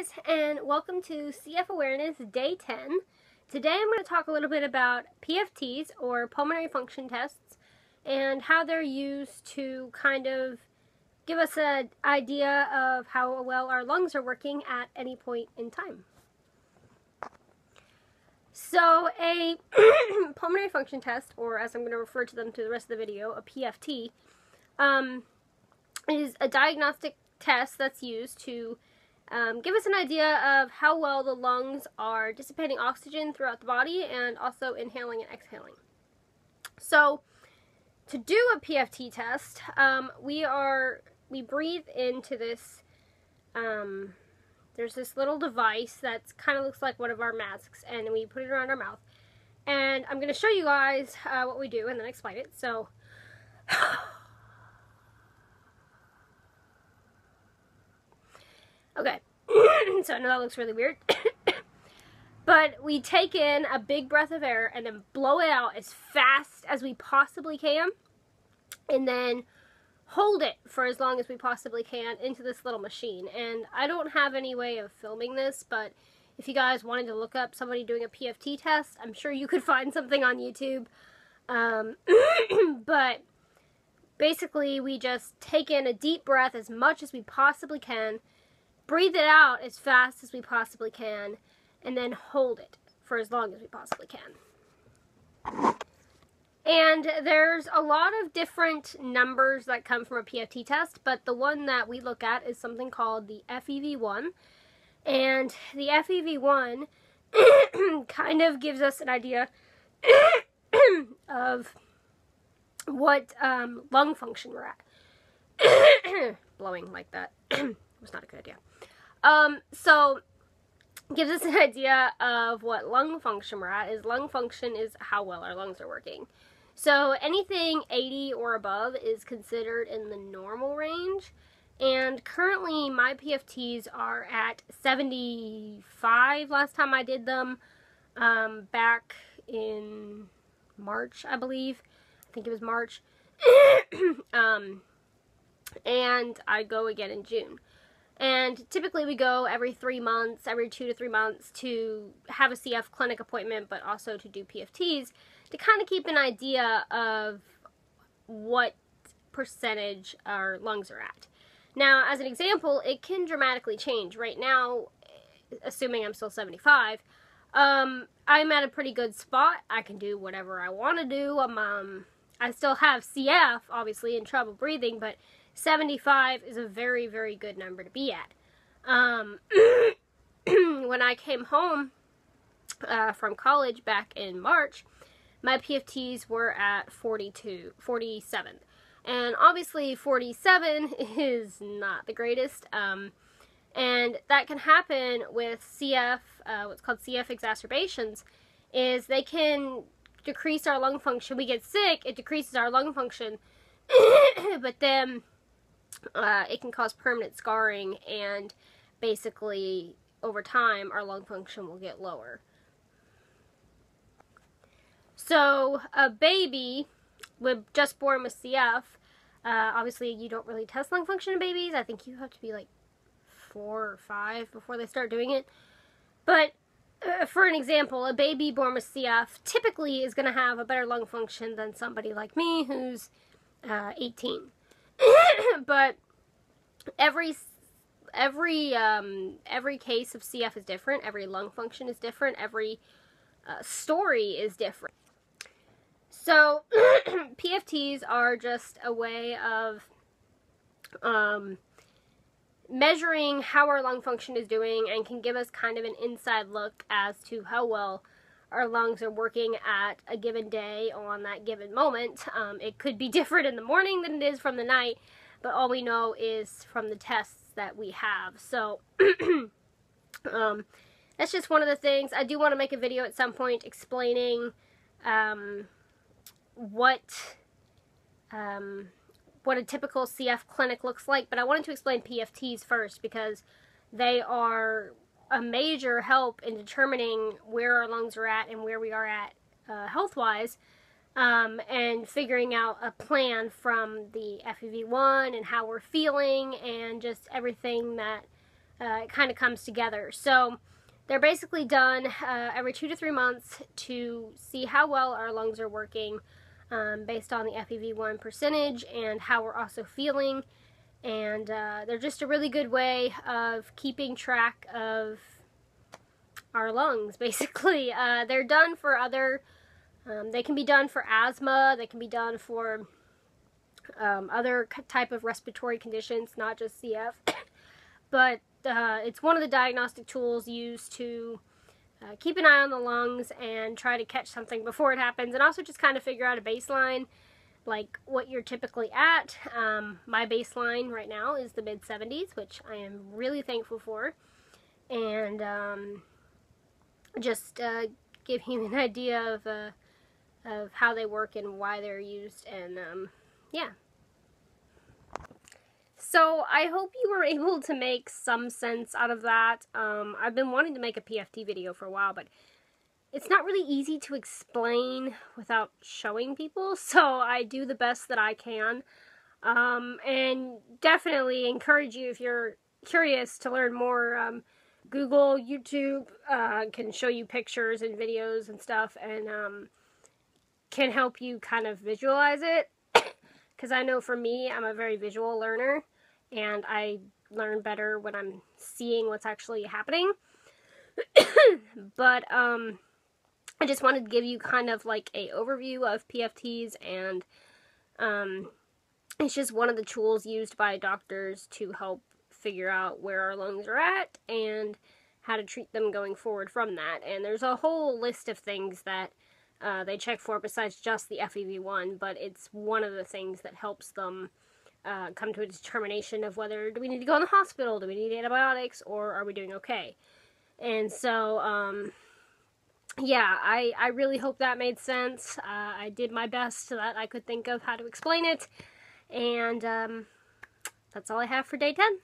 guys, and welcome to CF Awareness Day 10. Today I'm going to talk a little bit about PFTs, or pulmonary function tests, and how they're used to kind of give us an idea of how well our lungs are working at any point in time. So a pulmonary function test, or as I'm going to refer to them through the rest of the video, a PFT, is a diagnostic test that's used to give us an idea of how well the lungs are dissipating oxygen throughout the body and also inhaling and exhaling. So, to do a PFT test, we breathe into this, there's this little device that kind of looks like one of our masks, and we put it around our mouth. And I'm going to show you guys what we do and then explain it. So, okay, so I know that looks really weird, but we take in a big breath of air and then blow it out as fast as we possibly can, and then hold it for as long as we possibly can into this little machine. And I don't have any way of filming this, but if you guys wanted to look up somebody doing a PFT test, I'm sure you could find something on YouTube. But basically, we just take in a deep breath as much as we possibly can, breathe it out as fast as we possibly can, and then hold it for as long as we possibly can. And there's a lot of different numbers that come from a PFT test, but the one that we look at is something called the FEV1. And the FEV1 kind of gives us an idea of what lung function we're at. Blowing like that was not a good idea. So, gives us an idea of what lung function we're at. Lung function is how well our lungs are working. So anything 80 or above is considered in the normal range. And currently my PFTs are at 75 last time I did them, back in March, I believe. I think it was March. And I go again in June. And typically we go every 3 months, every 2 to 3 months, to have a CF clinic appointment, but also to do PFTs, to kind of keep an idea of what percentage our lungs are at. Now, as an example, it can dramatically change. Right now, assuming I'm still 75, I'm at a pretty good spot. I can do whatever I want to do. I still have CF, obviously, and trouble breathing, but 75 is a very, very good number to be at. When I came home from college back in March, my PFTs were at 47. And obviously 47 is not the greatest. And that can happen with CF, what's called CF exacerbations, is they can decrease our lung function. We get sick, it decreases our lung function, but then it can cause permanent scarring, and basically over time our lung function will get lower. So a baby just born with CF, obviously you don't really test lung function in babies. I think you have to be like 4 or 5 before they start doing it. But for an example, a baby born with CF typically is going to have a better lung function than somebody like me who's 18. But every case of CF is different. Every lung function is different. Every story is different. So PFTs are just a way of measuring how our lung function is doing, and can give us kind of an inside look as to how well our lungs are working at a given day on that given moment. It could be different in the morning than it is from the night, but all we know is from the tests that we have. So that's just one of the things. I do want to make a video at some point explaining what a typical CF clinic looks like, but I wanted to explain PFTs first because they are a major help in determining where our lungs are at and where we are at health-wise, and figuring out a plan from the FEV1 and how we're feeling and just everything that it kind of comes together. So they're basically done every 2 to 3 months to see how well our lungs are working based on the FEV1 percentage and how we're also feeling. And they're just a really good way of keeping track of our lungs, basically. They're done for other, they can be done for asthma, they can be done for other type of respiratory conditions, not just CF. But it's one of the diagnostic tools used to keep an eye on the lungs and try to catch something before it happens, and also just kind of figure out a baseline, like what you're typically at. My baseline right now is the mid-70s, which I am really thankful for, and just give you an idea of how they work and why they're used, and yeah. So I hope you were able to make some sense out of that. I've been wanting to make a PFT video for a while, but it's not really easy to explain without showing people, so I do the best that I can. And definitely encourage you, if you're curious to learn more, Google, YouTube can show you pictures and videos and stuff, and can help you kind of visualize it. Because I know for me, I'm a very visual learner, and I learn better when I'm seeing what's actually happening. But I just wanted to give you kind of like a overview of PFTs, and it's just one of the tools used by doctors to help figure out where our lungs are at and how to treat them going forward from that. And there's a whole list of things that they check for besides just the FEV1, but it's one of the things that helps them come to a determination of whether do we need to go in the hospital, do we need antibiotics, or are we doing okay. And so yeah, I really hope that made sense. I did my best so that I could think of how to explain it, and that's all I have for day 10.